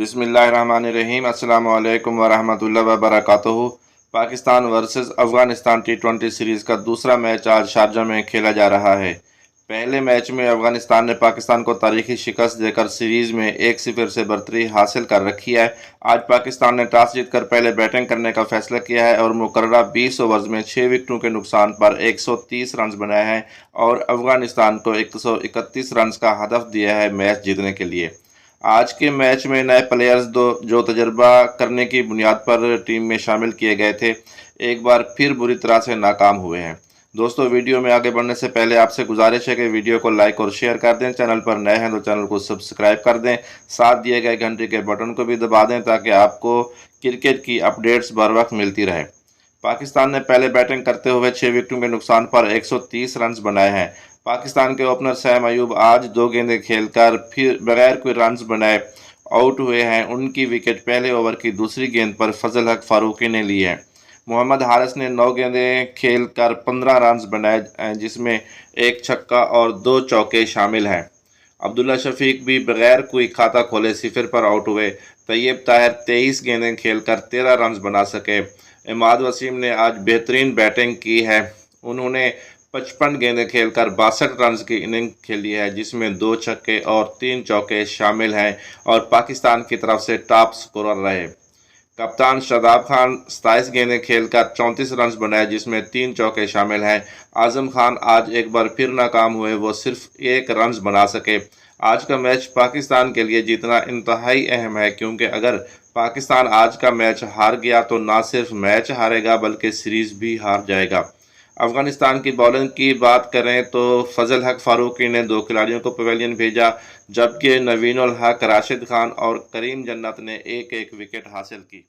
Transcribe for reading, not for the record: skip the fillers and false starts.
बिस्मिल्लाहिर्रहमानिर्रहीम। अस्सलाम वालेकुम वरहमतुल्लाहि वबरकातुहू। Pakistan versus Afghanistan T20 series का दूसरा मैच आज शारजा में खेला जा रहा है। पहले मैच में अफ़गानिस्तान ने पाकिस्तान को तारीखी शिकस्त देकर सीरीज़ में 1-0 से बरतरी हासिल कर रखी है। आज पाकिस्तान ने टॉस जीतकर पहले बैटिंग करने का फैसला किया है और मुकर्ररा 20 ओवर्स में 6 विकेटों के नुकसान पर 130 रन बनाए हैं और अफ़गानिस्तान को 131 रन का हदफ दिया है मैच जीतने के लिए। आज के मैच में नए प्लेयर्स जो तजर्बा करने की बुनियाद पर टीम में शामिल किए गए थे, एक बार फिर बुरी तरह से नाकाम हुए हैं। दोस्तों, वीडियो में आगे बढ़ने से पहले आपसे गुजारिश है कि वीडियो को लाइक और शेयर कर दें। चैनल पर नए हैं तो चैनल को सब्सक्राइब कर दें। साथ दिए गए घंटे के बटन को भी दबा दें ताकि आपको क्रिकेट की अपडेट्स बर वक्त मिलती रहे। पाकिस्तान ने पहले बैटिंग करते हुए 6 विकेटों के नुकसान पर 130 रन बनाए हैं। पाकिस्तान के ओपनर सैम अयूब आज 2 गेंदें खेलकर फिर बगैर कोई रन बनाए आउट हुए हैं। उनकी विकेट पहले ओवर की दूसरी गेंद पर फजल हक फारूकी ने ली है। मोहम्मद हारिस ने 9 गेंदें खेलकर 15 रन बनाए, जिसमें एक छक्का और 2 चौके शामिल हैं। अब्दुल्ला शफीक भी बगैर कोई खाता खोले 0 पर आउट हुए। तैयब ताहिर 23 गेंदें खेलकर 13 रन बना सके। इमाद वसीम ने आज बेहतरीन बैटिंग की है। उन्होंने 55 गेंदें खेलकर 62 रन की इनिंग खेली है, जिसमें 2 छक्के और 3 चौके शामिल हैं और पाकिस्तान की तरफ से टॉप स्कोरर रहे। कप्तान शादाब खान 27 गेंदें खेलकर 34 रन बनाए, जिसमें 3 चौके शामिल हैं। आजम खान आज एक बार फिर नाकाम हुए, वो सिर्फ 1 रन बना सके। आज का मैच पाकिस्तान के लिए जीतना इंतहाई अहम है, क्योंकि अगर पाकिस्तान आज का मैच हार गया तो ना सिर्फ मैच हारेगा बल्कि सीरीज़ भी हार जाएगा। अफ़गानिस्तान की बॉलिंग की बात करें तो फजल हक फारूकी ने 2 खिलाड़ियों को पवेलियन भेजा, जबकि नवीन उल हक, राशिद खान और करीम जन्नत ने एक एक विकेट हासिल की।